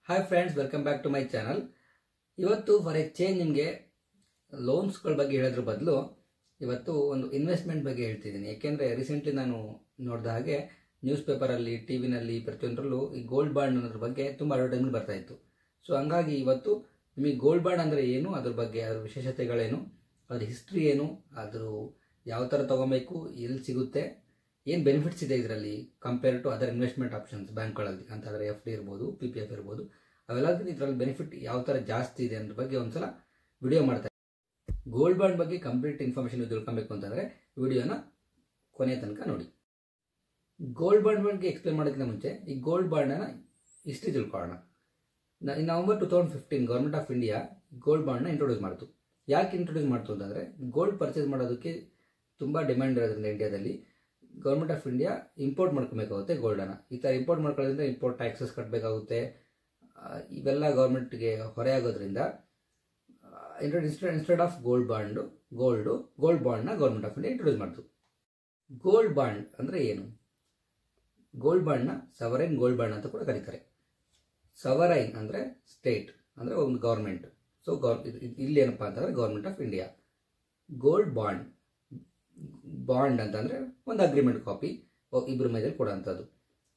Hi friends, welcome back to my channel. ಇವತ್ತು for a change ನಿಮಗೆ ಲೋನ್ಸ್ಗಳ ಬಗ್ಗೆ ಹೇಳೋದ್ರ ಬದಲು ಇವತ್ತು ಒಂದು ಇನ್ವೆಸ್ಟ್ಮೆಂಟ್ ಬಗ್ಗೆ ಹೇಳ್ತಿದ್ದೀನಿ. ಯಾಕೆಂದರೆ ರೀಸೆಂಟ್ಲಿ ನಾನು ನೋಡಿದ ಹಾಗೆ ನ್ಯೂಸ್ ಪೇಪರಲ್ಲಿ, ಟಿ ವಿನಲ್ಲಿ, ಪ್ರತಿಯೊಂದರಲ್ಲೂ ಈ ಗೋಲ್ಡ್ ಬಾಂಡ್ ಅನ್ನೋದ್ರ ಬಗ್ಗೆ ತುಂಬ ಅಡ್ವರ್ಟೈಸ್ಮೆಂಟ್ ಬರ್ತಾ ಇತ್ತು. ಸೊ ಹಂಗಾಗಿ ಇವತ್ತು ನಿಮಗೆ ಗೋಲ್ಡ್ ಬಾಂಡ್ ಅಂದರೆ ಏನು, ಅದ್ರ ಬಗ್ಗೆ ಅದ್ರ ವಿಶೇಷತೆಗಳೇನು, ಅದ್ರ ಹಿಸ್ಟ್ರಿ ಏನು, ಅದ್ರ ಯಾವ ಥರ ತೊಗೊಬೇಕು, ಎಲ್ಲಿ ಸಿಗುತ್ತೆ, ಏನು ಬೆನಿಫಿಟ್ಸ್ ಇದೆ ಇದರಲ್ಲಿ compare to other investment options ಬ್ಯಾಂಕ್ಗಳಲ್ಲಿ ಅಂತಂದರೆ ಎಫ್ ಡಿ ಇರ್ಬೋದು, ಪಿ ಪಿ ಎಫ್ ಇರ್ಬೋದು, ಅವೆಲ್ಲದಕ್ಕಿಂತ ಇದರಲ್ಲಿ ಬೆನಿಫಿಟ್ ಯಾವ ಥರ ಜಾಸ್ತಿ ಇದೆ ಅನ್ನೋದ್ರ ಬಗ್ಗೆ ಒಂದ್ಸಲ ವಿಡಿಯೋ ಮಾಡ್ತಾರೆ. ಗೋಲ್ಡ್ ಬಾಂಡ್ ಬಗ್ಗೆ ಕಂಪ್ಲೀಟ್ ಇನ್ಫಾರ್ಮೇಷನ್ ತಿಳ್ಕೊಬೇಕು ಅಂತಂದರೆ ವಿಡಿಯೋನ ಕೊನೆಯ ತನಕ ನೋಡಿ. ಗೋಲ್ಡ್ ಬಾಂಡ್ ಬಗ್ಗೆ ಎಕ್ಸ್ಪ್ಲೇನ್ ಮಾಡೋದಕ್ಕಿಂತ ಮುಂಚೆ ಈ ಗೋಲ್ಡ್ ಬಾಂಡನ್ನು ಹಿಸ್ಟ್ರಿ ತಿಳ್ಕೊಳ್ಳೋಣ. November 2015 government of India gold ಬಾಂಡ್ನ ಇಂಟ್ರೊಡ್ಯೂಸ್ ಮಾಡ್ತು. ಯಾಕೆ ಇಂಟ್ರೊಡ್ಯೂಸ್ ಮಾಡ್ತು ಅಂತಂದರೆ ಗೋಲ್ಡ್ ಪರ್ಚೇಸ್ ಮಾಡೋದಕ್ಕೆ ತುಂಬ ಡಿಮ್ಯಾಂಡ್ ಇರೋದ್ರಿಂದ ಇಂಡಿಯಾದಲ್ಲಿ ಗೌರ್ಮೆಂಟ್ ಆಫ್ ಇಂಡಿಯಾ ಇಂಪೋರ್ಟ್ ಮಾಡ್ಕೊಬೇಕಾಗುತ್ತೆ ಗೋಲ್ಡನ್ನು. ಈ ಥರ ಇಂಪೋರ್ಟ್ ಮಾಡ್ಕೊಳ್ಳೋದ್ರಿಂದ ಇಂಪೋರ್ಟ್ ಟ್ಯಾಕ್ಸಸ್ ಕಟ್ಟಬೇಕಾಗುತ್ತೆ. ಇವೆಲ್ಲ ಗೌರ್ಮೆಂಟ್ಗೆ ಹೊರೆ ಆಗೋದ್ರಿಂದ ಇನ್ಸ್ಟೆಡ್ ಆಫ್ ಗೋಲ್ಡ್ ಬಾಂಡ್ನ ಗೌರ್ಮೆಂಟ್ ಆಫ್ ಇಂಡಿಯಾ ಇಂಟ್ರೊಡ್ಯೂಸ್ ಮಾಡ್ತು. ಗೋಲ್ಡ್ ಬಾಂಡ್ ಅಂದರೆ ಏನು? ಗೋಲ್ಡ್ ಬಾಂಡ್ನ ಸವರೈನ್ ಗೋಲ್ಡ್ ಬಾಂಡ್ ಅಂತ ಕೂಡ ಕರೀತಾರೆ. ಸವರೈನ್ ಅಂದರೆ ಸ್ಟೇಟ್, ಅಂದರೆ ಒಂದು ಗೌರ್ಮೆಂಟ್. ಸೊ ಇಲ್ಲಿ ಏನಪ್ಪ ಅಂತಂದರೆ government of India. Gold bond ಅಂತಂದರೆ ಒಂದು ಅಗ್ರಿಮೆಂಟ್ ಕಾಪಿ ಇಬ್ಬರ ಮೇಲೆ ಕೊಡೋಂಥದ್ದು.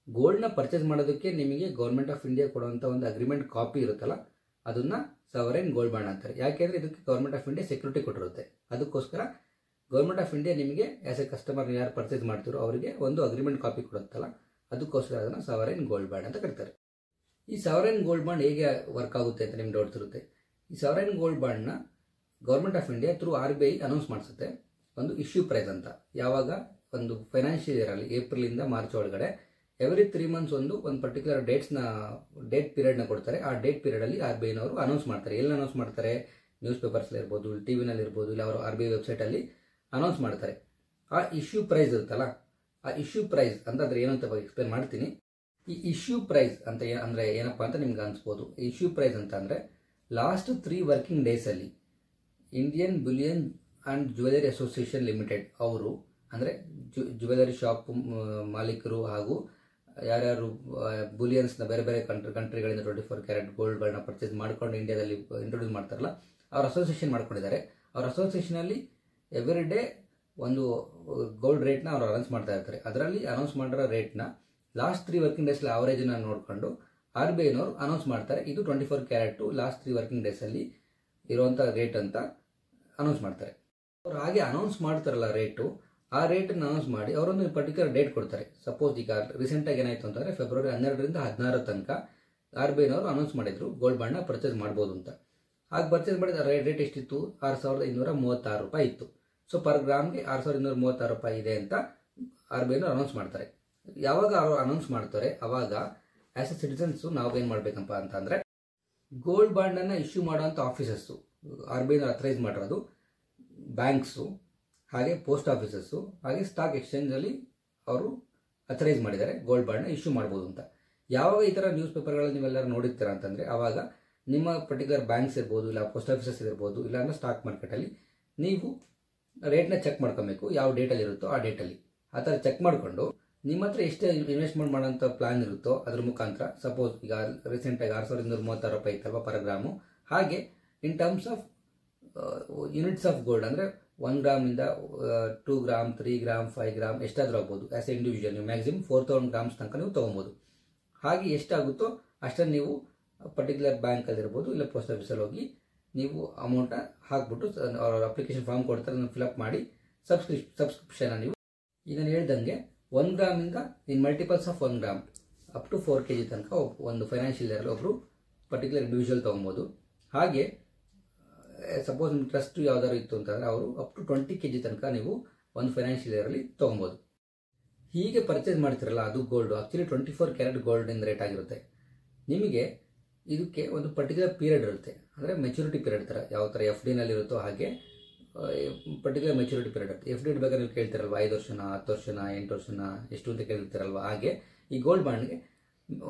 ಗೋಲ್ಡ್ನ ಪರ್ಚೇಸ್ ಮಾಡೋದಕ್ಕೆ ನಿಮಗೆ ಗೌರ್ಮೆಂಟ್ ಆಫ್ ಇಂಡಿಯಾ ಕೊಡುವಂಥ ಒಂದು ಅಗ್ರಿಮೆಂಟ್ ಕಾಪಿ ಇರುತ್ತಲ್ಲ, ಅದನ್ನು ಸವರೈನ್ ಗೋಲ್ಡ್ ಬಾಂಡ್ ಅಂತಾರೆ. ಯಾಕೆಂದರೆ ಇದಕ್ಕೆ ಗೌರ್ಮೆಂಟ್ ಆಫ್ ಇಂಡಿಯಾ ಸೆಕ್ಯೂರಿಟಿ ಕೊಟ್ಟಿರುತ್ತೆ. ಅದಕ್ಕೋಸ್ಕರ ಗೌರ್ಮೆಂಟ್ ಆಫ್ ಇಂಡಿಯಾ ನಿಮಗೆ ಆ್ಯಸ್ ಎ ಕಸ್ಟಮರ್ ಯಾರು ಪರ್ಚೇಸ್ ಮಾಡ್ತಿರೋ ಅವರಿಗೆ ಒಂದು ಅಗ್ರಿಮೆಂಟ್ ಕಾಪಿ ಕೊಡುತ್ತಲ್ಲ, ಅದಕ್ಕೋಸ್ಕರ ಅದನ್ನು ಸವರೈನ್ ಗೋಲ್ಡ್ ಬಾಂಡ್ ಅಂತ ಕರೀತಾರೆ. ಈ ಸವರೈನ್ ಗೋಲ್ಡ್ ಬಾಂಡ್ ಹೇಗೆ ವರ್ಕ್ ಆಗುತ್ತೆ ಅಂತ ನಿಮ್ಗೆ ಡೌಟ್ಸ್ ಇರುತ್ತೆ. ಈ ಸವರೈನ್ ಗೋಲ್ಡ್ ಬಾಂಡ್ನ government of India through RBI announce ಮಾಡಿಸುತ್ತೆ ಒಂದು ಇಶ್ಯೂ ಪ್ರೈಸ್ ಅಂತ. ಯಾವಾಗ ಒಂದು ಫೈನಾನ್ಷಿಯಲ್ ಇಯರಲ್ಲಿ ಏಪ್ರಿಲಿಂದ ಮಾರ್ಚ್ ಒಳಗಡೆ ಎವ್ರಿ 3 months ಒಂದು ಪರ್ಟಿಕ್ಯುಲರ್ ಡೇಟ್ ಪೀರಿಯಡ್ನ ಕೊಡ್ತಾರೆ. ಆ ಡೇಟ್ ಪೀರಿಯಡಲ್ಲಿ RBIನವರು ಅನೌನ್ಸ್ ಮಾಡ್ತಾರೆ. ಎಲ್ಲಿ ಅನೌನ್ಸ್ ಮಾಡ್ತಾರೆ? ನ್ಯೂಸ್ ಪೇಪರ್ಸ್ಲಿ ಇರ್ಬೋದು, ಟಿ ವಿನಲ್ಲಿ ಇರ್ಬೋದು, ಇಲ್ಲ ಅವರು RBI ವೆಬ್ಸೈಟಲ್ಲಿ ಅನೌನ್ಸ್ ಮಾಡ್ತಾರೆ. ಆ ಇಶ್ಯೂ ಪ್ರೈಸ್ ಇರುತ್ತಲ್ಲ, ಆ ಇಶ್ಯೂ ಪ್ರೈಸ್ ಅಂತಂದ್ರೆ ಏನು ಅಂತ ಎಕ್ಸ್ಪ್ಲೇನ್ ಮಾಡ್ತೀನಿ. ಈ ಇಶ್ಯೂ ಪ್ರೈಸ್ ಅಂತ ಅಂದರೆ ಏನಪ್ಪ ಅಂತ ನಿಮ್ಗೆ ಅನಿಸ್ಬೋದು. ಇಶ್ಯೂ ಪ್ರೈಸ್ ಅಂತ ಅಂದರೆ ಲಾಸ್ಟ್ 3 working ಡೇಸಲ್ಲಿ Indian Boolean and jewellery association limited ಅವರು, ಅಂದರೆ ಜ್ಯುವೆಲರಿ ಶಾಪ್ ಮಾಲೀಕರು ಹಾಗೂ ಯಾರ್ಯಾರು ಬುಲಿಯನ್ಸ್ನ ಬೇರೆ ಬೇರೆ ಕಂಟ್ರಿಗಳಿಂದ 24 ಕ್ಯಾರೆಟ್ ಗೋಲ್ಡ್ಗಳನ್ನ ಪರ್ಚೇಸ್ ಮಾಡ್ಕೊಂಡು ಇಂಡಿಯಾದಲ್ಲಿ ಇಂಟ್ರೊಡ್ಯೂಸ್ ಮಾಡ್ತಾರಲ್ಲ, ಅವ್ರ ಅಸೋಸಿಯೇಷನ್ ಮಾಡ್ಕೊಂಡಿದ್ದಾರೆ. ಅವ್ರ ಅಸೋಸಿಯೇಷನಲ್ಲಿ ಎವ್ರಿ ಡೇ ಒಂದು ಗೋಲ್ಡ್ ರೇಟ್ನ ಅವ್ರು ಅನೌನ್ಸ್ ಮಾಡ್ತಾ ಇರ್ತಾರೆ. ಅದರಲ್ಲಿ ಅನೌನ್ಸ್ ಮಾಡಿರೋ ರೇಟ್ನ ಲಾಸ್ಟ್ 3 working ಡೇಸ್ಲಿ ಅವರೇಜನ್ನ ನೋಡಿಕೊಂಡು RBIನವರು ಅನೌನ್ಸ್ ಮಾಡ್ತಾರೆ. ಇದು 24 ಕ್ಯಾರೆಟ್ ಲಾಸ್ಟ್ 3 working ಡೇಸಲ್ಲಿ ಇರುವಂಥ ರೇಟ್ ಅಂತ ಅನೌನ್ಸ್ ಮಾಡ್ತಾರೆ. ಅವ್ರು ಹಾಗೆ ಅನೌನ್ಸ್ ಮಾಡ್ತಾರಲ್ಲ ರೇಟು, ಆ ರೇಟನ್ನು ಅನೌನ್ಸ್ ಮಾಡಿ ಅವರೊಂದು ಪರ್ಟಿಕ್ಯುಲರ್ ಡೇಟ್ ಕೊಡ್ತಾರೆ. ಸಪೋಸ್ ಈಗ ರೀಸೆಂಟಾಗಿ ಏನಾಯಿತು ಅಂತಂದರೆ ಫೆಬ್ರವರಿ 12ರಿಂದ 16 ತನಕ RBIನವರು ಅನೌನ್ಸ್ ಮಾಡಿದ್ರು ಗೋಲ್ಡ್ ಬಾಂಡ್ನ ಪರ್ಚೇಸ್ ಮಾಡ್ಬೋದು ಅಂತ. ಹಾಗೆ ಪರ್ಚೇಸ್ ಮಾಡಿದ ರೇಟ್ ಎಷ್ಟಿತ್ತು? 6,236 ರೂಪಾಯಿ ಇತ್ತು. ಸೊ ಪರ್ ಗ್ರಾಮ್ಗೆ 6,236 ರೂಪಾಯಿ ಇದೆ ಅಂತ RBIನವರು ಅನೌನ್ಸ್ ಮಾಡ್ತಾರೆ. ಯಾವಾಗ ಅವರು ಅನೌನ್ಸ್ ಮಾಡ್ತಾರೆ ಅವಾಗ ಆ್ಯಸ್ ಎ ಸಿಟಿಸನ್ಸು ನಾವೇನು ಮಾಡಬೇಕಪ್ಪ ಅಂತಂದರೆ ಗೋಲ್ಡ್ ಬಾಂಡನ್ನು ಇಶ್ಯೂ ಮಾಡೋವಂಥ ಆಫೀಸಸ್ಸು, RBIನವರು ಅಥರೈಸ್ ಮಾಡಿರೋದು, ಬ್ಯಾಂಕ್ಸು, ಹಾಗೆ ಪೋಸ್ಟ್ ಆಫೀಸಸ್ಸು, ಹಾಗೆ ಸ್ಟಾಕ್ ಎಕ್ಸ್ಚೇಂಜಲ್ಲಿ ಅವರು ಅಥರೈಸ್ ಮಾಡಿದ್ದಾರೆ ಗೋಲ್ಡ್ ಬಾಂಡ್ನ ಇಶ್ಯೂ ಮಾಡ್ಬೋದು ಅಂತ. ಯಾವಾಗ ಈ ಥರ ನ್ಯೂಸ್ ಪೇಪರ್ಗಳಲ್ಲಿ ನೀವೆಲ್ಲರೂ ನೋಡಿರ್ತೀರ ಅಂತಂದರೆ ಆವಾಗ ನಿಮ್ಮ ಪರ್ಟಿಕ್ಯುಲರ್ ಬ್ಯಾಂಕ್ಸ್ ಇರ್ಬೋದು, ಇಲ್ಲ ಪೋಸ್ಟ್ ಆಫೀಸಸ್ ಇರ್ಬೋದು, ಇಲ್ಲಾಂದ್ರೆ ಸ್ಟಾಕ್ ಮಾರ್ಕೆಟಲ್ಲಿ ನೀವು ರೇಟ್ನ ಚೆಕ್ ಮಾಡ್ಕೊಬೇಕು. ಯಾವ ಡೇಟಲ್ಲಿ ಇರುತ್ತೋ ಆ ಡೇಟಲ್ಲಿ ಆ ಥರ ಚೆಕ್ ಮಾಡಿಕೊಂಡು ನಿಮ್ಮ ಹತ್ರ ಎಷ್ಟೇ ಇನ್ವೆಸ್ಟ್ಮೆಂಟ್ ಮಾಡೋಂಥ ಪ್ಲಾನ್ ಇರುತ್ತೋ ಅದ್ರ ಮುಖಾಂತರ, ಸಪೋಸ್ ಈಗ ರೀಸೆಂಟಾಗಿ 6,236 ರೂಪಾಯಿ ಇತ್ತಲ್ವ ಪರ್ ಗ್ರಾಮು, ಹಾಗೆ in terms of units of gold ಅಂದರೆ 1 ಗ್ರಾಮಿಂದ 2 ಗ್ರಾಮ್, 3 ಗ್ರಾಮ್, 5 ಗ್ರಾಮ್ ಎಷ್ಟಾದರೂ ಆಗ್ಬೋದು. ಆ್ಯಸ್ ಎ ಇಂಡಿವಿಜುವಲ್ ನೀವು ಮ್ಯಾಕ್ಸಿಮಮ್ 4,000 ಗ್ರಾಮ್ಸ್ ತನಕ ನೀವು ತೊಗೊಬೋದು. ಹಾಗೆ ಎಷ್ಟಾಗುತ್ತೋ ಅಷ್ಟನ್ನು ನೀವು ಪರ್ಟಿಕ್ಯುಲರ್ ಬ್ಯಾಂಕಲ್ಲಿರ್ಬೋದು, ಇಲ್ಲ ಪೋಸ್ಟ್ ಆಫೀಸಲ್ಲಿ ಹೋಗಿ ನೀವು ಅಮೌಂಟ ಹಾಕ್ಬಿಟ್ಟು ಅವ್ರ ಅಪ್ಲಿಕೇಶನ್ ಫಾರ್ಮ್ ಕೊಡ್ತಾರೆ, ಅದನ್ನು ಫಿಲಪ್ ಮಾಡಿ ಸಬ್ಸ್ಕ್ರಿಪ್ಷನ್ನ ನೀವು ಈಗ ನಾನು ಹೇಳ್ದಂಗೆ 1 ಗ್ರಾಮಿಂದ in multiples of 1 gram up to 4 kg ತನಕ ಒಂದು ಫೈನಾನ್ಷಿಯಲ್ ಇಯರಲ್ಲಿ ಒಬ್ಬರು ಪರ್ಟಿಕ್ಯುಲರ್ ಇಂಡಿವಿಜುವಲ್ ತೊಗೊಬೋದು. ಹಾಗೆ ಸಪೋಸ್ ನಿಮ್ಮ ಟ್ರಸ್ಟ್ ಯಾವ್ದಾದ್ರು ಇತ್ತು ಅಂತಂದರೆ ಅವರು ಅಪ್ ಟು 20 kg ತನಕ ನೀವು ಒಂದು ಫೈನಾನ್ಷಿಯಲ್ ಇಯರಲ್ಲಿ ತೊಗೊಬೋದು. ಹೀಗೆ ಪರ್ಚೇಸ್ ಮಾಡ್ತಿರಲ್ಲ ಅದು ಗೋಲ್ಡು ಆ್ಯಕ್ಚುಲಿ 24 ಕ್ಯಾರೆಟ್ ಗೋಲ್ಡಿನ ರೇಟ್ ಆಗಿರುತ್ತೆ. ನಿಮಗೆ ಇದಕ್ಕೆ ಒಂದು ಪರ್ಟಿಕ್ಯುಲರ್ ಪೀರಿಯಡ್ ಇರುತ್ತೆ, ಅಂದರೆ ಮೆಚುರಿಟಿ ಪೀರಿಯಡ್ ಥರ, ಯಾವ ಥರ FDನಲ್ಲಿ ಇರುತ್ತೋ ಹಾಗೆ ಪರ್ಟಿಕ್ಯುಲರ್ ಮೆಚುರಿಟಿ ಪೀರಿಯಡ್ ಇರುತ್ತೆ. FD ಬೇಕಾದ್ರೆ ನೀವು ಕೇಳ್ತಿರಲ್ವ 5 ವರ್ಷನ, 10 ವರ್ಷನ, 8 ವರ್ಷನ ಎಷ್ಟು ಅಂತ ಕೇಳ್ತಿರಲ್ವ, ಹಾಗೆ ಈ ಗೋಲ್ಡ್ ಬಾಂಡ್ಗೆ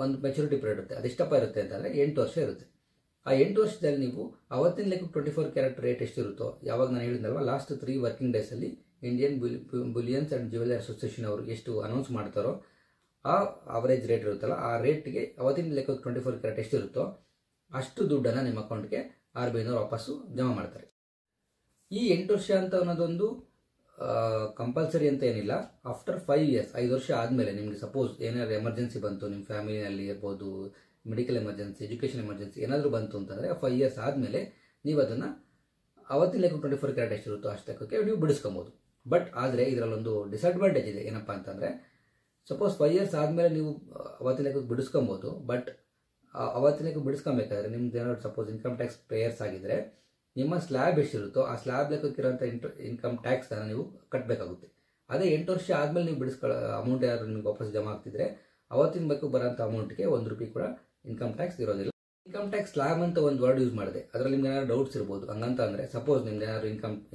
ಒಂದು ಮೆಚುರಿಟಿ ಪೀರಿಯಡ್ ಇರುತ್ತೆ. ಅದೆಷ್ಟಪ್ಪ ಇರುತ್ತೆ ಅಂತಂದರೆ 8 ವರ್ಷ ಇರುತ್ತೆ. ಆ 8 ವರ್ಷದಲ್ಲಿ ನೀವು ಅವತ್ತಿನ ಲೆಕ್ಕ 24 ಕ್ಯಾರೆಟ್ ರೇಟ್ ಎಷ್ಟಿರುತ್ತೋ, ಯಾವಾಗ ನಾನು ಹೇಳಿದ್ನಲ್ವ ಲಾಸ್ಟ್ 3 working ಡೇಸಲ್ಲಿ ಇಂಡಿಯನ್ ಬುಲಿಯನ್ಸ್ ಆ್ಯಂಡ್ ಜ್ಯುವೆಲರಿ ಅಸೋಸಿಯೇಷನ್ ಅವರು ಎಷ್ಟು ಅನೌನ್ಸ್ ಮಾಡ್ತಾರೋ ಆ ಅವರೇಜ್ ರೇಟ್ ಇರುತ್ತಲ್ಲ ಆ ರೇಟ್ಗೆ ಅವತ್ತಿನ ಲೆಕ್ಕಕ್ಕೆ 24 ಕ್ಯಾರೆಟ್ ಎಷ್ಟಿರುತ್ತೋ ಅಷ್ಟು ದುಡ್ಡನ್ನು ನಿಮ್ಮ ಅಕೌಂಟ್ಗೆ RBI ನವರು ವಾಪಸ್ಸು ಜಮಾ ಮಾಡ್ತಾರೆ. ಈ 8 ವರ್ಷ ಅಂತ ಅನ್ನೋದೊಂದು ಕಂಪಲ್ಸರಿ ಅಂತ ಏನಿಲ್ಲ. ಆಫ್ಟರ್ 5 ಇಯರ್ಸ್ 5 ವರ್ಷ ಆದಮೇಲೆ ನಿಮಗೆ ಸಪೋಸ್ ಏನಾದ್ರು ಎಮರ್ಜೆನ್ಸಿ ಬಂತು, ನಿಮ್ಮ ಫ್ಯಾಮಿಲಿನಲ್ಲಿ ಇರ್ಬೋದು, ಮೆಡಿಕಲ್ ಎಮರ್ಜೆನ್ಸಿ, ಎಜುಕೇಷನ್ ಎಮರ್ಜೆನ್ಸಿ ಏನಾದರೂ ಬಂತು ಅಂತಂದರೆ 5 ಇಯರ್ಸ್ ಆದಮೇಲೆ ನೀವು ಅದನ್ನು ಅವತ್ತಿನ ಲೆಕ್ಕ 24 ಕ್ಯಾರೆಟ್ ಎಷ್ಟಿರುತ್ತೋ ಅಷ್ಟು ಲೆಕ್ಕಕ್ಕೆ ನೀವು ಬಿಡಿಸ್ಕೊಬೋದು. ಬಟ್ ಆದರೆ ಇದರಲ್ಲೊಂದು ಡಿಸಡ್ವಾಂಟೇಜ್ ಇದೆ. ಏನಪ್ಪ ಅಂತಂದರೆ ಸಪೋಸ್ 5 ಇಯರ್ಸ್ ಆದಮೇಲೆ ನೀವು ಅವತ್ತಿನ ಲೆಕ್ಕಕ್ಕೆ ಬಿಡಿಸ್ಕೊಬೋದು. ಬಟ್ ಅವತ್ತಿನ ಲೆಕ್ಕ ಬಿಡಿಸ್ಕೊಬೇಕಾದ್ರೆ ನಿಮ್ದು ಏನಾದ್ರು ಸಪೋಸ್ ಇನ್ಕಮ್ ಟ್ಯಾಕ್ಸ್ ಪೇಯರ್ಸ್ ಆಗಿದ್ದರೆ ನಿಮ್ಮ ಸ್ಲ್ಯಾಬ್ ಎಷ್ಟಿರುತ್ತೋ ಆ ಸ್ಲ್ಯಾಬ್ ಲೆಕ್ಕಕ್ಕಿರೋಂಥ ಇನ್ಕಮ್ ಟ್ಯಾಕ್ಸನ್ನು ನೀವು ಕಟ್ಟಬೇಕಾಗುತ್ತೆ. ಅದೇ 8 ವರ್ಷ ಆದಮೇಲೆ ನೀವು ಅಮೌಂಟ್ ಯಾರು ನಿಮ್ಗೆ ವಾಪಸ್ ಜಮಾ ಆಗ್ತಿದ್ರೆ ಅವತ್ತಿನ ಬೇಕು ಬರೋಂಥ ಅಮೌಂಟ್ಗೆ 1 ರೂಪಾಯಿ ಕೂಡ ಇನ್ಕಮ್ ಟ್ಯಾಕ್ಸ್ ಇರೋದಿಲ್ಲ. ಇನ್ಕಮ್ ಟ್ಯಾಕ್ಸ್ ಸ್ಲ್ಯಾಬ್ ಅಂತ ಒಂದು ವರ್ಡ್ ಯೂಸ್ ಮಾಡಿದೆ, ಅದರಲ್ಲಿ ನಿಮ್ಗೆ ಏನಾದ್ರು ಡೌಟ್ಸ್ ಇರ್ಬೋದು. ಹಂಗಂತ ಅಂದರೆ ಸಪೋಸ್ ನಿಮ್ದು ಏನಾದ್ರು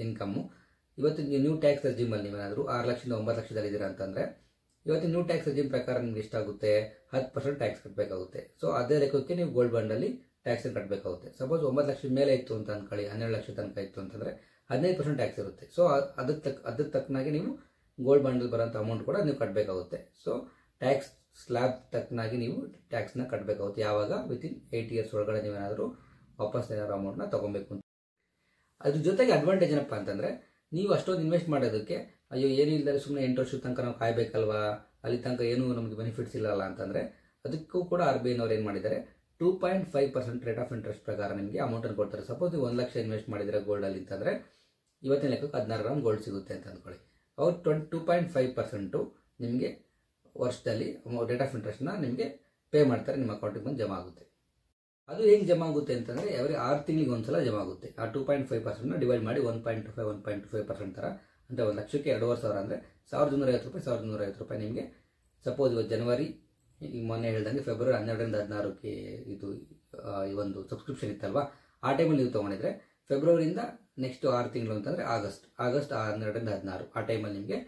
ಇನ್ಕಮ್ಮು ಇವತ್ತಿನ ನ್ಯೂ ಟ್ಯಾಕ್ಸ್ ರೆಜಿಮಲ್ಲಿ ನೀವೇನಾದರೂ 6 ಲಕ್ಷದಿಂದ 9 ಲಕ್ಷದಲ್ಲಿ ಇದ್ದೀರಾ ಅಂತಂದರೆ ಇವತ್ತಿನ ನ್ಯೂ ಟ್ಯಾಕ್ಸ್ ರೆಜಿಮ್ ಪ್ರಕಾರ ನಿಮ್ಗೆ ಎಷ್ಟಾಗುತ್ತೆ 10% ಟ್ಯಾಕ್ಸ್ ಕಟ್ಟಬೇಕಾಗುತ್ತೆ. ಸೊ ಅದೇ ಲೆಕ್ಕಕ್ಕೆ ನೀವು ಗೋಲ್ಡ್ ಬಾಂಡಲ್ಲಿ ಟ್ಯಾಕ್ಸ್ ಕಟ್ಟಬೇಕಾಗುತ್ತೆ. ಸಪೋಸ್ 9 ಲಕ್ಷದ ಮೇಲೆ ಇತ್ತು ಅಂತ ಅನ್ಕೊಳ್ಳಿ, 12 ಲಕ್ಷ ತನಕ ಇತ್ತು ಅಂತಂದರೆ 15% ಟ್ಯಾಕ್ಸ್ ಇರುತ್ತೆ. ಸೊ ಅದಕ್ಕೆ ತಕ್ಕನಾಗಿ ನೀವು ಗೋಲ್ಡ್ ಬಾಂಡಲ್ಲಿ ಬರೋಂಥ ಅಮೌಂಟ್ ಕೂಡ ನೀವು ಕಟ್ಟಬೇಕಾಗುತ್ತೆ. ಸೊ ಟ್ಯಾಕ್ಸ್ ಸ್ಲ್ಯಾಬ್ ತಕ್ಕನಾಗಿ ನೀವು ಟ್ಯಾಕ್ಸ್ನ ಕಟ್ಟಬೇಕಾಗುತ್ತೆ. ಯಾವಾಗ ವಿತಿನ್ 8 ಇಯರ್ಸ್ ಒಳಗಡೆ ನೀವೇನಾದರೂ ವಾಪಸ್ ಏನಾದರೂ ಅಮೌಂಟ್ನ ತೊಗೊಬೇಕು ಅಂತ. ಅದ್ರ ಜೊತೆಗೆ ಅಡ್ವಾಂಟೇಜ್ ಏನಪ್ಪ ಅಂತಂದರೆ ನೀವು ಅಷ್ಟೊಂದು ಇನ್ವೆಸ್ಟ್ ಮಾಡೋದಕ್ಕೆ ಅಯ್ಯೋ ಏನು ಇಲ್ಲದೆ ಸುಮ್ಮನೆ 8 ವರ್ಷದ ತನಕ ನಾವು ಕಾಯಬೇಕಲ್ವಾ, ಅಲ್ಲಿ ತನಕ ಏನೂ ನಮಗೆ ಬೆನಿಫಿಟ್ಸ್ ಇಲ್ಲಲ್ಲ ಅಂತಂದರೆ ಅದಕ್ಕೂ ಕೂಡ RBI ನವರು ಏನು ಮಾಡಿದ್ದಾರೆ 2.5% ರೇಟ್ ಆಫ್ ಇಂಟ್ರೆಸ್ಟ್ ಪ್ರಕಾರ ನಿಮಗೆ ಅಮೌಂಟನ್ನು ಕೊಡ್ತಾರೆ. ಸಪೋಸ್ ನೀವು 1 ಲಕ್ಷ ಇನ್ವೆಸ್ಟ್ ಮಾಡಿದರೆ ಗೋಲ್ಡಲ್ಲಿ ಅಂತಂದರೆ ಇವತ್ತಿನ ಲೆಕ್ಕಕ್ಕೆ 16 ಗ್ರಾಮ್ ಗೋಲ್ಡ್ ಸಿಗುತ್ತೆ ಅಂತ ಅಂದ್ಕೊಳ್ಳಿ. ಅವ್ರು 2.5% ನಿಮಗೆ ವರ್ಷದಲ್ಲಿ ರೇಟ್ ಆಫ್ ಇಂಟ್ರೆಸ್ಟ್ನ ನಿಮಗೆ ಪೇ ಮಾಡ್ತಾರೆ, ನಿಮ್ಮ ಅಕೌಂಟಿಗೆ ಬಂದು ಜಮಾ ಆಗುತ್ತೆ. ಅದು ಹೆಂಗೆ ಜಮಾ ಆಗುತ್ತೆ ಅಂತಂದರೆ ಎವ್ರಿ 6 ತಿಂಗಳಿಗೆ ಒಂದ್ಸಲ ಜಮಾ ಆಗುತ್ತೆ. ಆ 2.5%ನ ಡಿವೈಡ್ ಮಾಡಿ 1.25% ಥರ ಅಂದರೆ 1 ಲಕ್ಷಕ್ಕೆ 2,500 ಅಂದರೆ 1,250 ರೂಪಾಯಿ 1,250 ರೂಪಾಯಿ ನಿಮಗೆ ಸಪೋಸ್ ಇವತ್ತು ಜನವರಿ, ಈಗ ಮೊನ್ನೆ ಹೇಳ್ದಂಗೆ ಫೆಬ್ರವರಿ 12ರಿಂದ 16ಕ್ಕೆ ಇದು ಈ ಒಂದು ಸಬ್ಸ್ಕ್ರಿಪ್ಷನ್ ಇತ್ತಲ್ವಾ, ಆ ಟೈಮಲ್ಲಿ ನೀವು ತೊಗೊಂಡಿದ್ರೆ ಫೆಬ್ರವರಿಯಿಂದ ನೆಕ್ಸ್ಟ್ 6 ತಿಂಗಳು ಅಂತಂದರೆ ಆಗಸ್ಟ್ 12ರಿಂದ 16 ಆ ಟೈಮಲ್ಲಿ ನಿಮಗೆ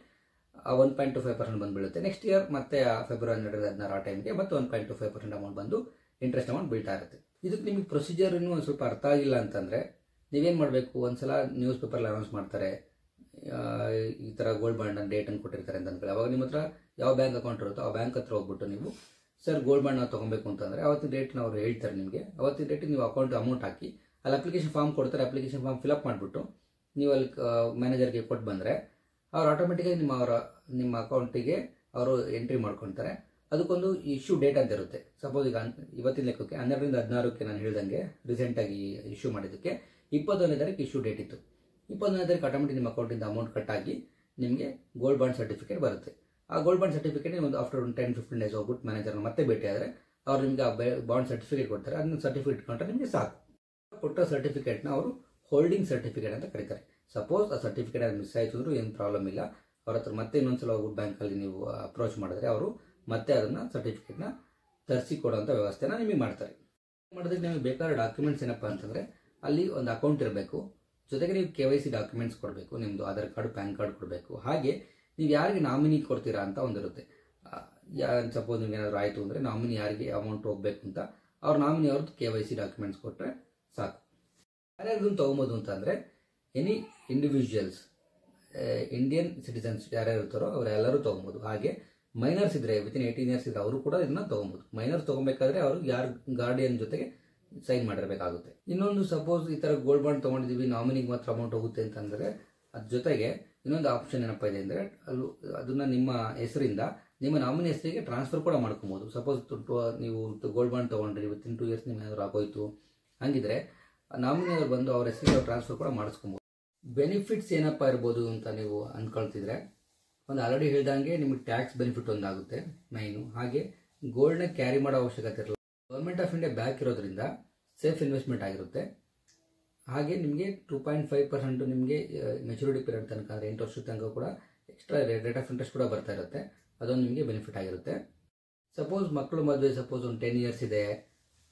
1.25% ಬಂದು ಬೀಳುತ್ತೆ. ನೆಕ್ಸ್ಟ್ ಇಯರ್ ಮತ್ತೆ ಫೆಬ್ರವರಿ 12ರಿಂದ 16 ಆ ಟೈಮ್ಗೆ ಮತ್ತೆ 1.25% ಅಮೌಂಟ್ ಬಂದು ಇಂಟ್ರೆಸ್ಟ್ ಅಮೌಂಟ್ ಬೀಳ್ತಾ ಇರುತ್ತೆ. ಇದಕ್ಕೆ ನಿಮಗೆ ಪ್ರೊಸೀಜರ್ ಇನ್ನೂ ಒಂದು ಸ್ವಲ್ಪ ಅರ್ಥ ಆಗಿಲ್ಲ ಅಂತಂದರೆ ನೀವೇನು ಮಾಡಬೇಕು, ಒಂದ್ಸಲ ನ್ಯೂಸ್ ಪೇಪರಲ್ಲಿ ಅನೌನ್ಸ್ ಮಾಡ್ತಾರೆ ಈ ಥರ ಗೋಲ್ಡ್ ಬಾಂಡ್ ಡೇಟನ್ನು ಕೊಟ್ಟಿರ್ತಾರೆ ಅಂತ ಅಂದ್ಕೊಳ್ಳಿ. ಅವಾಗ ನಿಮ್ಮ ಹತ್ರ ಯಾವ ಬ್ಯಾಂಕ್ ಅಕೌಂಟ್ ಇರುತ್ತೋ ಆ ಬ್ಯಾಂಕ್ ಹತ್ರ ಹೋಗ್ಬಿಟ್ಟು ನೀವು ಸರ್ ಗೋಲ್ಡ್ ಬಾಂಡ್ ನಾವು ತೊಗೊಬೇಕು ಅಂತಂದರೆ ಅವತ್ತಿನ ಡೇಟ್ನ ಅವ್ರು ಹೇಳ್ತಾರೆ ನಿಮಗೆ. ಅವತ್ತಿನ ಡೇಟಿಗೆ ನೀವು ಅಮೌಂಟ್ ಹಾಕಿ ಅಲ್ಲಿ ಅಪ್ಲಿಕೇಶನ್ ಫಾರ್ಮ್ ಕೊಡ್ತಾರೆ. ಅಪ್ಲಿಕೇಶನ್ ಫಾರ್ಮ್ ಫಿಲಪ್ ಮಾಡಿಬಿಟ್ಟು ನೀವು ಅಲ್ಲಿ ಮ್ಯಾನೇಜರ್ಗೆ ಕೊಟ್ಟು ಬಂದರೆ ಅವ್ರು ಆಟೋಮೆಟಿಕಾಗಿ ನಿಮ್ಮ ಅಕೌಂಟಿಗೆ ಅವರು ಎಂಟ್ರಿ ಮಾಡ್ಕೊತಾರೆ. ಅದಕ್ಕೊಂದು ಇಶ್ಯೂ ಡೇಟ್ ಅಂತ ಇರುತ್ತೆ. ಸಪೋಸ್ ಈಗ ಇವತ್ತಿನ ಲೆಕ್ಕಕ್ಕೆ 12ರಿಂದ 16ಕ್ಕೆ ನಾನು ಹೇಳ್ದಂಗೆ ರೀಸೆಂಟಾಗಿ ಇಶ್ಯೂ ಮಾಡಿದ್ದಕ್ಕೆ 21ನೇ ತಾರೀಕು ಇಶ್ಯೂ ಡೇಟ್ ಇತ್ತು. 21ನೇ ತಾರೀಕು ಆಟೋಮೆಟಿಕ್ ನಿಮ್ಮ ಅಕೌಂಟಿಂದ ಅಮೌಂಟ್ ಕಟ್ಟಾಗಿ ನಿಮಗೆ ಗೋಲ್ಡ್ ಬಾಂಡ್ ಸರ್ಟಿಫಿಕೇಟ್ ಬರುತ್ತೆ. ಆ ಗೋಲ್ಡ್ ಬಾಂಡ್ ಸರ್ಟಿಫಿಕೇಟ್ ಒಂದು ಆಫ್ಟರ್ ಒಂದು 10-15 ಡೇಸ್ ಹೋಗ್ಬಿಟ್ಟು ಮ್ಯಾನೇಜರ್ನ ಮತ್ತೆ ಭೇಟಿ ಆದರೆ ಅವ್ರು ನಿಮಗೆ ಆ ಬಾಂಡ್ ಸರ್ಟಿಫಿಕೇಟ್ ಕೊಡ್ತಾರೆ. ಅದನ್ನ ಸರ್ಟಿಫಿಕೇಟ್ ಇಟ್ಕೊಂಡ್ರೆ ನಿಮಗೆ ಸಾಕು. ಕೊಟ್ಟ ಸರ್ಟಿಫಿಕೇಟ್ನ ಅವರು ಹೋಲ್ಡಿಂಗ್ ಸರ್ಟಿಫಿಕೇಟ್ ಅಂತ ಕರೀತಾರೆ. ಸಪೋಸ್ ಆ ಸರ್ಟಿಫಿಕೇಟ್ ಅದು ಮಿಸ್ ಆಯಿತು ಅಂದರೂ ಏನು ಪ್ರಾಬ್ಲಮ್ ಇಲ್ಲ. ಅವ್ರ ಹತ್ರ ಮತ್ತೆ ಇನ್ನೊಂದ್ಸಲ ಹೋಗ್ಬಿಟ್ಟು ಬ್ಯಾಂಕಲ್ಲಿ ನೀವು ಅಪ್ರೋಚ್ ಮಾಡಿದ್ರೆ ಅವರು ಮತ್ತೆ ಅದನ್ನು ಸರ್ಟಿಫಿಕೇಟ್ನ ತರಿಸಿ ಕೊಡೋಂಥ ವ್ಯವಸ್ಥೆನ ನಿಮಗೆ ಮಾಡ್ತಾರೆ. ಮಾಡೋದಕ್ಕೆ ನಿಮಗೆ ಬೇಕಾದ ಡಾಕ್ಯುಮೆಂಟ್ಸ್ ಏನಪ್ಪ ಅಂತಂದರೆ ಅಲ್ಲಿ ಒಂದು ಅಕೌಂಟ್ ಇರಬೇಕು, ಜೊತೆಗೆ ನೀವು KYC ಡಾಕ್ಯುಮೆಂಟ್ಸ್ ಕೊಡಬೇಕು, ನಿಮ್ಮದು ಆಧಾರ್ ಕಾರ್ಡ್ ಪ್ಯಾನ್ ಕಾರ್ಡ್ ಕೊಡಬೇಕು. ಹಾಗೆ ನೀವು ಯಾರಿಗೆ ನಾಮಿನಿ ಕೊಡ್ತೀರಾ ಅಂತ ಒಂದಿರುತ್ತೆ. ಸಪೋಸ್ ನಿಮ್ಗೆ ಏನಾದರೂ ಆಯಿತು ಅಂದರೆ ನಾಮಿನಿ ಯಾರಿಗೆ ಅಮೌಂಟ್ ಹೋಗಬೇಕು ಅಂತ ಅವ್ರ ನಾಮಿನಿ ಅವ್ರದ್ದು KYC ಡಾಕ್ಯುಮೆಂಟ್ಸ್ ಕೊಟ್ಟರೆ ಸಾಕು. ಯಾರ್ಯಾರು ತೊಗೊಬೋದು ಅಂತ ಅಂದರೆ ಎನಿ ಇಂಡಿವಿಜುವಲ್ಸ್ ಇಂಡಿಯನ್ ಸಿಟಿಸನ್ಸ್ ಯಾರ್ಯಾರು ಇರ್ತಾರೋ ಅವರೆಲ್ಲರೂ ತೊಗೊಬೋದು. ಹಾಗೆ ಮೈನರ್ಸ್ ಇದ್ದರೆ ವಿತಿನ್ 18 ಇಯರ್ಸ್ ಇದ್ದರೆ ಅವರು ಕೂಡ ಇದನ್ನ ತೊಗೊಬೋದು. ಮೈನರ್ಸ್ ತೊಗೊಬೇಕಾದ್ರೆ ಅವರು ಯಾರು ಗಾರ್ಡಿಯನ್ ಜೊತೆಗೆ ಸೈನ್ ಮಾಡಿರಬೇಕಾಗುತ್ತೆ. ಇನ್ನೊಂದು ಸಪೋಸ್ ಈ ಥರ ಗೋಲ್ಡ್ ಬಾಂಡ್ ತೊಗೊಂಡಿದ್ದೀವಿ ನಾಮಿನಿಗೆ ಮಾತ್ರ ಅಮೌಂಟ್ ಹೋಗುತ್ತೆ ಅಂತಂದರೆ ಅದ್ರ ಜೊತೆಗೆ ಇನ್ನೊಂದು ಆಪ್ಷನ್ ಏನಪ್ಪ ಇದೆ ಅಂದರೆ ಅದನ್ನು ನಿಮ್ಮ ಹೆಸರಿಂದ ನಿಮ್ಮ ನಾಮಿನಿ ಹೆಸರಿಗೆ ಟ್ರಾನ್ಸ್ಫರ್ ಕೂಡ ಮಾಡ್ಕೊಬೋದು. ಸಪೋಸ್ ನೀವು ಗೋಲ್ಡ್ ಬಾಂಡ್ ತೊಗೊಂಡ್ರಿ ವಿತಿನ್ 2 ಇಯರ್ಸ್ ನಿಮ್ಮ ಏನಾದರೂ ಆಗೋಯ್ತು ಹಂಗಿದ್ರೆ ನಾಮಿನಿ ಅವ್ರು ಬಂದು ಅವ್ರ ಹೆಸರಿಗೆ ಟ್ರಾನ್ಸ್ಫರ್ ಕೂಡ ಮಾಡಿಸ್ಕೊಬೋದು. ಬೆನಿಫಿಟ್ಸ್ ಏನಪ್ಪ ಇರ್ಬೋದು ಅಂತ ನೀವು ಅಂದ್ಕೊಳ್ತಿದ್ರೆ ಒಂದು ಆಲ್ರೆಡಿ ಹೇಳ್ದಂಗೆ ನಿಮಗೆ ಟ್ಯಾಕ್ಸ್ ಬೆನಿಫಿಟ್ ಒಂದಾಗುತ್ತೆ ಮೈನು. ಹಾಗೆ ಗೋಲ್ಡ್ನ ಕ್ಯಾರಿ ಮಾಡೋ ಅವಶ್ಯಕತೆ ಇರಲ್ಲ. ಗೌರ್ಮೆಂಟ್ ಆಫ್ ಇಂಡಿಯಾ ಬ್ಯಾಕ್ ಇರೋದ್ರಿಂದ ಸೇಫ್ ಇನ್ವೆಸ್ಟ್ಮೆಂಟ್ ಆಗಿರುತ್ತೆ. ಹಾಗೆ ನಿಮಗೆ 2.5% ನಿಮಗೆ ಮೆಚುರಿಟಿ ಪೀರಿಯಡ್ ತನಕ ಅಂದರೆ 8 ವರ್ಷದ ತನಕ ಕೂಡ ಎಕ್ಸ್ಟ್ರಾ ರೇಟ್ ಆಫ್ ಇಂಟ್ರೆಸ್ಟ್ ಕೂಡ ಬರ್ತಾ ಇರುತ್ತೆ. ಅದೊಂದು ನಿಮಗೆ ಬೆನಿಫಿಟ್ ಆಗಿರುತ್ತೆ. ಸಪೋಸ್ ಮಕ್ಕಳು ಮದುವೆ ಸಪೋಸ್ ಒಂದು 10 ಇಯರ್ಸ್ ಇದೆ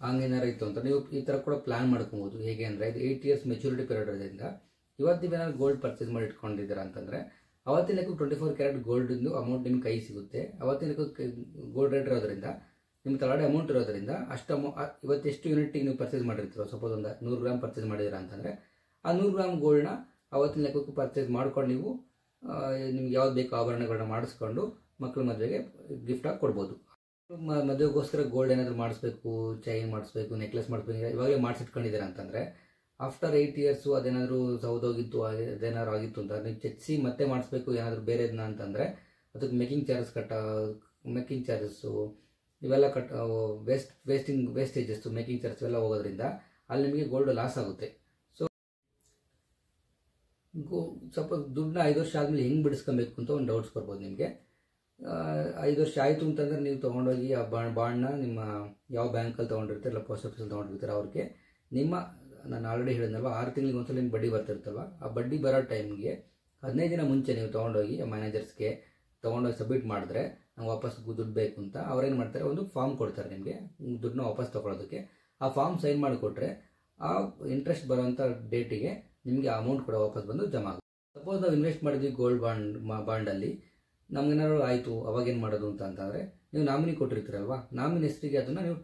ಹಂಗೇನಾರು ಇತ್ತು ಅಂತ ನೀವು ಈ ಥರ ಕೂಡ ಪ್ಲಾನ್ ಮಾಡ್ಕೊಬೋದು. ಹೇಗೆ ಅಂದರೆ ಇದು 8 ಇಯರ್ಸ್ ಮೆಚುರಿಟಿ ಪೀರಿಯಡ್ ಇರೋದ್ರಿಂದ ಇವತ್ತು ನೀವೇನಾದ್ರು ಗೋಲ್ಡ್ ಪರ್ಚೇಸ್ ಮಾಡಿ ಇಟ್ಕೊಂಡಿದ್ದೀರಾ ಅಂತಂದರೆ ಅವತ್ತಿನ ಲೆಕ್ಕ 24 ಕ್ಯಾರೆಟ್ ಗೋಲ್ಡಿಂದು ಅಮೌಂಟ್ ನಿಮ್ಗೆ ಕೈ ಸಿಗುತ್ತೆ. ಅವತ್ತಿನ ಲೆಕ್ಕ ಗೋಲ್ಡ್ ರೇಟ್ ಇರೋದ್ರಿಂದ ನಿಮ್ಮ ತಳಗಡೆ ಅಮೌಂಟ್ ಇರೋದ್ರಿಂದ ಅಷ್ಟು ಇವತ್ತೆಷ್ಟು ಯೂನಿಟಿಗೆ ನೀವು ಪರ್ಚೇಸ್ ಮಾಡಿರ್ತೀರೋ ಸಪೋಸ್ ಒಂದು 100 ಗ್ರಾಮ್ ಪರ್ಚೇಸ್ ಮಾಡಿದ್ದೀರಾ ಅಂತಂದರೆ ಆ 100 ಗ್ರಾಮ್ ಗೋಲ್ಡ್ನ ಅವತ್ತಿನ ಲೆಕ್ಕಕ್ಕೆ ಪರ್ಚೇಸ್ ಮಾಡ್ಕೊಂಡು ನೀವು ನಿಮ್ಗೆ ಯಾವ್ದು ಬೇಕು ಆಭರಣಗಳನ್ನ ಮಾಡಿಸ್ಕೊಂಡು ಮಕ್ಕಳ ಮದುವೆಗೆ ಗಿಫ್ಟ್ ಆಗಿ ಕೊಡ್ಬೋದು. ಮದುವೆಗೋಸ್ಕರ ಗೋಲ್ಡ್ ಏನಾದರೂ ಮಾಡಿಸ್ಬೇಕು, ಚೈನ್ ಮಾಡಿಸ್ಬೇಕು, ನೆಕ್ಲೆಸ್ ಮಾಡಿಸ್ಬೇಕು, ಇವಾಗಲೇ ಮಾಡಿಸಿಟ್ಕೊಂಡಿದ್ದೀರಾ ಅಂತಂದರೆ ಆಫ್ಟರ್ 8 ಇಯರ್ಸು ಅದೇನಾದರೂ ಸೌದೋಗಿತ್ತು, ಅದೇನಾದ್ರು ಆಗಿತ್ತು ಅಂತ ನೀವು ಚೆಚ್ಚಿ ಮತ್ತೆ ಮಾಡಿಸ್ಬೇಕು ಏನಾದರೂ ಬೇರೆದನ್ನ ಅಂತಂದರೆ ಅದಕ್ಕೆ ಮೇಕಿಂಗ್ ಚಾರ್ಜಸ್ಸು ಇವೆಲ್ಲ ವೇಸ್ಟೇಜಸ್ಸು ಮೇಕಿಂಗ್ ಚಾರ್ಜಸ್ ಇವೆಲ್ಲ ಹೋಗೋದ್ರಿಂದ ಅಲ್ಲಿ ನಿಮಗೆ ಗೋಲ್ಡ್ ಲಾಸ್ ಆಗುತ್ತೆ. ಸೊ ಸ್ವಲ್ಪ ದುಡ್ಡನ್ನ 5 ವರ್ಷ ಆದಮೇಲೆ ಹೆಂಗೆ ಬಿಡಿಸ್ಕೊಬೇಕು ಅಂತ ಒಂದು ಡೌಟ್ಸ್ ಬರ್ಬೋದು ನಿಮಗೆ. 5 ವರ್ಷ ಆಯಿತು ಅಂತಂದರೆ ನೀವು ತೊಗೊಂಡೋಗಿ ಆ ಬಾಂಡ್ನ ನಿಮ್ಮ ಯಾವ ಬ್ಯಾಂಕಲ್ಲಿ ತೊಗೊಂಡಿರ್ತೀರ, ಇಲ್ಲ ಪೋಸ್ಟ್ ಆಫೀಸಲ್ಲಿ ತೊಗೊಂಡಿರ್ತೀರ, ಅವ್ರಿಗೆ ನಾನು ಆಲ್ರೆಡಿ ಹೇಳಿದ್ನಲ್ವ 6 ತಿಂಗಳಿಗೆ ಒಂದ್ಸಲ ನಿಮ್ಗೆ ಬಡ್ಡಿ ಬರ್ತಿರ್ತಲ್ವ, ಆ ಬಡ್ಡಿ ಬರೋ ಟೈಮ್ಗೆ 15 ದಿನ ಮುಂಚೆ ನೀವು ತೊಗೊಂಡೋಗಿ ಮ್ಯಾನೇಜರ್ಸ್ಗೆ ತೊಗೊಂಡೋಗಿ ಸಬ್ಮಿಟ್ ಮಾಡಿದ್ರೆ ನಾವು ವಾಪಸ್ ದುಡ್ಡು ಬೇಕು ಅಂತ ಅವ್ರೇನು ಮಾಡ್ತಾರೆ, ಒಂದು ಫಾರ್ಮ್ ಕೊಡ್ತಾರೆ ನಿಮಗೆ ದುಡ್ಡನ್ನ ವಾಪಸ್ ತೊಗೊಳೋದಕ್ಕೆ. ಆ ಫಾರ್ಮ್ ಸೈನ್ ಮಾಡಿಕೊಟ್ರೆ ಆ ಇಂಟ್ರೆಸ್ಟ್ ಬರೋವಂಥ ಡೇಟಿಗೆ ನಿಮಗೆ ಅಮೌಂಟ್ ಕೂಡ ವಾಪಸ್ ಬಂದು ಜಮಾ ಆಗುತ್ತೆ. ಸಪೋಸ್ ನಾವು ಇನ್ವೆಸ್ಟ್ ಮಾಡಿದ್ವಿ ಗೋಲ್ಡ್ ಬಾಂಡಲ್ಲಿ, ನಮಗೇನಾದ್ರು ಆಯಿತು ಅವಾಗೇನು ಮಾಡೋದು ಅಂತಂದರೆ ನೀವು ನಾಮಿನಿ ಕೊಟ್ಟಿರ್ತೀರಲ್ವ, ನಾಮಿನಿ ಹೆಸರಿಗೆ ಅದನ್ನು ನೀವು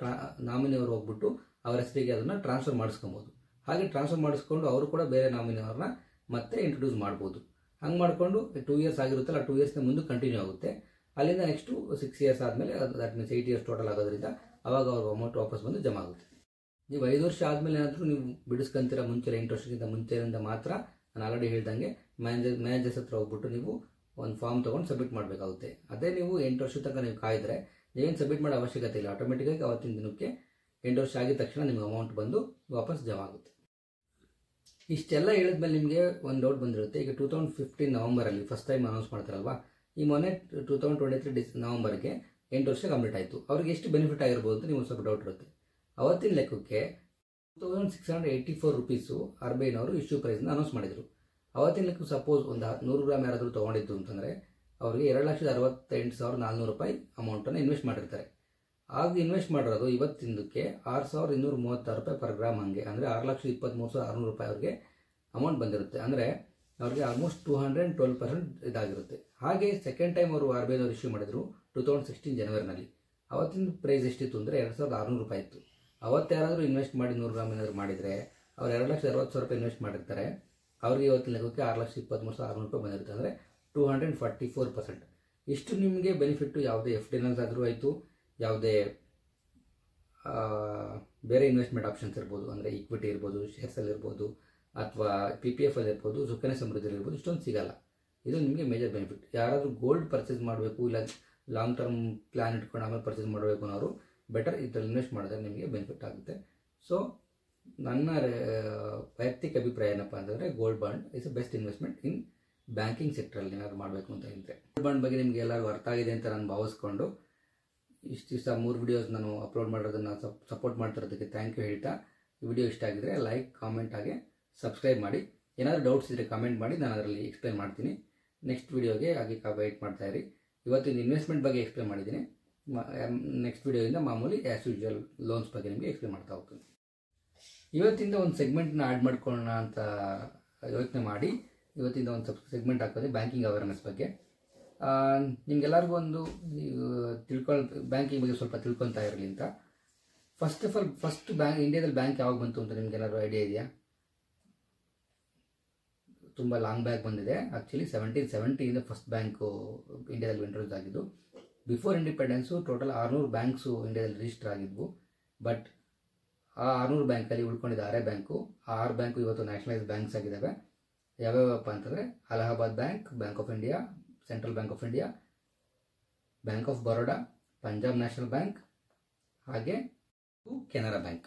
ನಾಮಿನಿಯವರು ಹೋಗ್ಬಿಟ್ಟು ಅವ್ರ ಹೆಸರಿಗೆ ಅದನ್ನು ಟ್ರಾನ್ಸ್ಫರ್ ಮಾಡಿಸ್ಕೊಬೋದು. ಹಾಗೆ ಟ್ರಾನ್ಸ್ಫರ್ ಮಾಡಿಸ್ಕೊಂಡು ಅವರು ಕೂಡ ಬೇರೆ ನಾಮಿನಿಯವ್ರನ್ನ ಮತ್ತೆ ಇಂಟ್ರೊಡ್ಯೂಸ್ ಮಾಡ್ಬೋದು. ಹಂಗೆ ಮಾಡಿಕೊಂಡು 2 ಇಯರ್ಸ್ ಆಗಿರುತ್ತಲ್ಲ, 2 ಇಯರ್ಸ್ನ ಮುಂದೆ ಕಂಟಿನ್ಯೂ ಆಗುತ್ತೆ. ಅಲ್ಲಿಂದ ನೆಕ್ಸ್ಟು 6 ಇಯರ್ಸ್ ಆದಮೇಲೆ ದಟ್ ಮೀನ್ಸ್ 8 ಇಯರ್ಸ್ ಟೋಟಲ್ ಆಗೋದ್ರಿಂದ ಅವಾಗ ಅವ್ರ ಅಮೌಂಟ್ ವಾಪಸ್ ಬಂದು ಜಮಾ ಆಗುತ್ತೆ. ನೀವು 5 ವರ್ಷ ಆದಮೇಲೆ ಏನಾದರೂ ನೀವು ಬಿಡಿಸ್ಕೊಂತೀರ ಮುಂಚೆ 8 ವರ್ಷಕ್ಕಿಂತ ಮುಂಚೆಯಿಂದ ಮಾತ್ರ ನಾನು ಆಲ್ರೆಡಿ ಹೇಳ್ದಂಗೆ ಮ್ಯಾನೇಜರ್ಸ್ ಹತ್ರ ಹೋಗ್ಬಿಟ್ಟು ನೀವು ಒಂದು ಫಾರ್ಮ್ ತೊಗೊಂಡು ಸಬ್ಮಿಟ್ ಮಾಡಬೇಕಾಗುತ್ತೆ. ಅದೇ ನೀವು 8 ವರ್ಷದ ತನಕ ನೀವು ಕಾಯಿದ್ರೆ ನೀವೇನು ಸಬ್ಮಿಟ್ ಮಾಡೋ ಅವಶ್ಯಕತೆ ಇಲ್ಲ, ಆಟೋಮೆಟಿಕ್ಕಾಗಿ ಅವತ್ತಿನ ದಿನಕ್ಕೆ 8 ವರ್ಷ ಆಗಿದ ತಕ್ಷಣ ನಿಮಗೆ ಅಮೌಂಟ್ ಬಂದು ವಾಪಸ್ ಜಮಾ ಆಗುತ್ತೆ. ಇಷ್ಟೆಲ್ಲ ಹೇಳಿದ್ಮೇಲೆ ನಿಮಗೆ ಒಂದು ಡೌಟ್ ಬಂದಿರುತ್ತೆ. ಈಗ 2015 ನವಂಬರಲ್ಲಿ ಫಸ್ಟ್ ಟೈಮ್ ಅನೌನ್ಸ್ ಮಾಡ್ತಾರಲ್ವಾ, ಈ ಮೊನ್ನೆ 2023 ನವಂಬರ್ಗೆ 8 ವರ್ಷ ಕಂಪ್ಲೀಟ್ ಆಯಿತು. ಅವ್ರಿಗೆ ಎಷ್ಟು ಬೆನಿಫಿಟ್ ಆಗಿರ್ಬೋದು ಅಂತ ನಿಮ್ಗೆ ಸ್ವಲ್ಪ ಡೌಟ್ ಇರುತ್ತೆ. ಅವತ್ತಿನ ಲೆಕ್ಕಕ್ಕೆ 2684 ರೂಪೀಸು RBIನವರು ಇಶ್ಯೂ ಪ್ರೈಸ್ನ ಅನೌನ್ಸ್ ಮಾಡಿದರು. ಅವತ್ತಿನ ಲೆಕ್ಕ ಸಪೋಸ್ ಒಂದು 100 ಗ್ರಾಮ್ ಯಾರಾದರೂ ತೊಗೊಂಡಿದ್ದು ಅಂತಂದರೆ ಅವರಿಗೆ 2,68,400 ರೂಪಾಯಿ ಅಮೌಂಟನ್ನು ಇನ್ವೆಸ್ಟ್ ಮಾಡಿರ್ತಾರೆ. ಆಗ ಇನ್ವೆಸ್ಟ್ ಮಾಡಿರೋದು ಇವತ್ತಿನದಕ್ಕೆ 6,236 ರೂಪಾಯಿ ಪರ್ ಗ್ರಾಮ್, ಹಾಗೆ ಅಂದರೆ 6,23,600 ರೂಪಾಯಿ ಅವ್ರಿಗೆ ಅಮೌಂಟ್ ಬಂದಿರುತ್ತೆ. ಅಂದರೆ ಅವ್ರಿಗೆ ಆಲ್ಮೋಸ್ಟ್ 212% ಇದಾಗಿರುತ್ತೆ. ಹಾಗೆ ಸೆಕೆಂಡ್ ಟೈಮ್ ಅವರು RBIನವರು ಇಶ್ಯೂ ಮಾಡಿದರು 2016 ಜನವರಿನಲ್ಲಿ. ಅವತ್ತಿನ ಪ್ರೈಸ್ ಎಷ್ಟಿತ್ತು ಅಂದರೆ 2,600 ರೂಪಾಯಿ ಇತ್ತು. ಅವತ್ತು ಯಾರಾದರೂ ಇನ್ವೆಸ್ಟ್ ಮಾಡಿ 100 ಗ್ರಾಮ್ ಏನಾದರೂ ಮಾಡಿದರೆ ಅವ್ರು 2,60,000 ರೂಪಾಯಿ ಇನ್ವೆಸ್ಟ್ ಮಾಡಿರ್ತಾರೆ. ಅವ್ರಿಗೆ ಇವತ್ತಿನ ಲೆಕ್ಕಕ್ಕೆ 6,23,600 ರೂಪಾಯಿ ಬಂದಿರುತ್ತೆ, ಅಂದರೆ 244%. ಇಷ್ಟು ನಿಮಗೆ ಬೆನಿಫಿಟ್ಟು ಯಾವುದೇ FDನಲ್ಲಿ ಆದರೂ ಆಯಿತು, ಯಾವುದೇ ಬೇರೆ ಇನ್ವೆಸ್ಟ್ಮೆಂಟ್ ಆಪ್ಷನ್ಸ್ ಇರ್ಬೋದು, ಅಂದರೆ ಈಕ್ವಿಟಿ ಇರ್ಬೋದು, ಶೇರ್ಸಲ್ಲಿ ಇರ್ಬೋದು, ಅಥವಾ PPF ಅಲ್ಲಿ ಇರ್ಬೋದು, ಸುಕನ್ಯಾ ಸಮೃದ್ಧಿಯಲ್ಲಿ ಇರ್ಬೋದು, ಇಷ್ಟೊಂದು ಸಿಗಲ್ಲ. ಇದು ನಿಮಗೆ ಮೇಜರ್ ಬೆನಿಫಿಟ್. ಯಾರಾದರೂ ಗೋಲ್ಡ್ ಪರ್ಚೇಸ್ ಮಾಡಬೇಕು, ಇಲ್ಲ ಲಾಂಗ್ ಟರ್ಮ್ ಪ್ಲಾನ್ ಇಟ್ಕೊಂಡು ಆಮೇಲೆ ಪರ್ಚೇಸ್ ಮಾಡಬೇಕು ಅನ್ನೋರು ಬೆಟರ್ ಇದರಲ್ಲಿ ಇನ್ವೆಸ್ಟ್ ಮಾಡಿದ್ರೆ ನಿಮಗೆ ಬೆನಿಫಿಟ್ ಆಗುತ್ತೆ. ಸೊ ನನ್ನ ವೈಯಕ್ತಿಕ ಅಭಿಪ್ರಾಯ ಏನಪ್ಪ ಅಂತಂದರೆ gold bond is a best investment in banking ಸೆಕ್ಟ್ರಲ್ಲಿ ಏನಾದ್ರು ಮಾಡಬೇಕು ಅಂತ ಇದ್ದರೆ. ಗೋಲ್ಡ್ ಬಾಂಡ್ ಬಗ್ಗೆ ನಿಮಗೆ ಎಲ್ಲರಿಗೂ ಅರ್ಥ ಆಗಿದೆ ಅಂತ ನಾನು ಭಾವಿಸ್ಕೊಂಡು ಇಷ್ಟು ದಿವಸ 3 ವಿಡಿಯೋಸ್ ನಾನು ಅಪ್ಲೋಡ್ ಮಾಡೋದನ್ನು ಸಪೋರ್ಟ್ ಮಾಡ್ತಿರೋದಕ್ಕೆ ಥ್ಯಾಂಕ್ ಯು ಹೇಳ್ತಾ, ಈ ವಿಡಿಯೋ ಇಷ್ಟ ಆಗಿದ್ರೆ ಲೈಕ್, ಕಾಮೆಂಟ್, ಹಾಗೆ ಸಬ್ಸ್ಕ್ರೈಬ್ ಮಾಡಿ. ಏನಾದರೂ ಡೌಟ್ಸ್ ಇದ್ದರೆ ಕಮೆಂಟ್ ಮಾಡಿ, ನಾನು ಅದರಲ್ಲಿ ಎಕ್ಸ್ಪ್ಲೇನ್ ಮಾಡ್ತೀನಿ. ನೆಕ್ಸ್ಟ್ ವಿಡಿಯೋಗೆ ಹಾಗೆ ವೆಯ್ಟ್ ಮಾಡ್ತಾಯಿರಿ. ಇವತ್ತಿನ ಇನ್ವೆಸ್ಟ್ಮೆಂಟ್ ಬಗ್ಗೆ ಎಕ್ಸ್ಪ್ಲೇನ್ ಮಾಡಿದ್ದೀನಿ. ನೆಕ್ಸ್ಟ್ ವಿಡಿಯೋಯಿಂದ ಮಾಮೂಲಿ ಆ್ಯಸ್ ಯೂಶುವಲ್ ಲೋನ್ಸ್ ಬಗ್ಗೆ ನಿಮಗೆ ಎಕ್ಸ್ಪ್ಲೇನ್ ಮಾಡ್ತಾ ಹೋಗ್ತೀನಿ. ಇವತ್ತಿಂದ ಒಂದು ಸೆಗ್ಮೆಂಟ್ನ ಆ್ಯಡ್ ಮಾಡ್ಕೊಳ್ಳೋಣ ಅಂತ ಯೋಚನೆ ಮಾಡಿ ಇವತ್ತಿಂದ ಒಂದು ಸೆಗ್ಮೆಂಟ್ ಹಾಕೋದೆ ಬ್ಯಾಂಕಿಂಗ್ ಅವೇರ್ನೆಸ್ ಬಗ್ಗೆ. ನಿಮಗೆಲ್ಲರಿಗೂ ಒಂದು ಬ್ಯಾಂಕಿಂಗ್ ಬಗ್ಗೆ ಸ್ವಲ್ಪ ತಿಳ್ಕೊತಾ ಇರಲಿ ಅಂತ. ಫಸ್ಟ್ ಆಫ್ ಆಲ್ ಇಂಡಿಯಾದಲ್ಲಿ ಬ್ಯಾಂಕ್ ಯಾವಾಗ ಬಂತು ಅಂತ ನಿಮಗೆಲ್ಲರೂ ಐಡಿಯಾ ಇದೆಯಾ? ತುಂಬ ಲಾಂಗ್ ಬ್ಯಾಕ್ ಬಂದಿದೆ. ಆ್ಯಕ್ಚುಲಿ 1770 ಫಸ್ಟ್ ಬ್ಯಾಂಕು ಇಂಡಿಯಾದಲ್ಲಿ ಇಂಟ್ರೊಡ್ಯೂಸ್ ಆಗಿದ್ದು. ಬಿಫೋರ್ ಇಂಡಿಪೆಂಡೆನ್ಸು ಟೋಟಲ್ 600 ಬ್ಯಾಂಕ್ಸು ಇಂಡಿಯಾದಲ್ಲಿ ರಿಜಿಸ್ಟರ್ ಆಗಿದ್ವು. ಬಟ್ ಆ 600 ಬ್ಯಾಂಕಲ್ಲಿ ಉಳ್ಕೊಂಡಿದ್ದ 6 ಬ್ಯಾಂಕು. ಆ 6 ಬ್ಯಾಂಕು ಇವತ್ತು ನ್ಯಾಷನಲೈಸ್ ಬ್ಯಾಂಕ್ಸ್ ಆಗಿದ್ದಾವೆ. ಯಾವ್ಯಾವಪ್ಪ ಅಂತಂದರೆ Allahabad bank, bank of India, central bank of India, bank of Baroda, Punjab national bank, ಹಾಗೆ ಕೆನರಾ ಬ್ಯಾಂಕ್.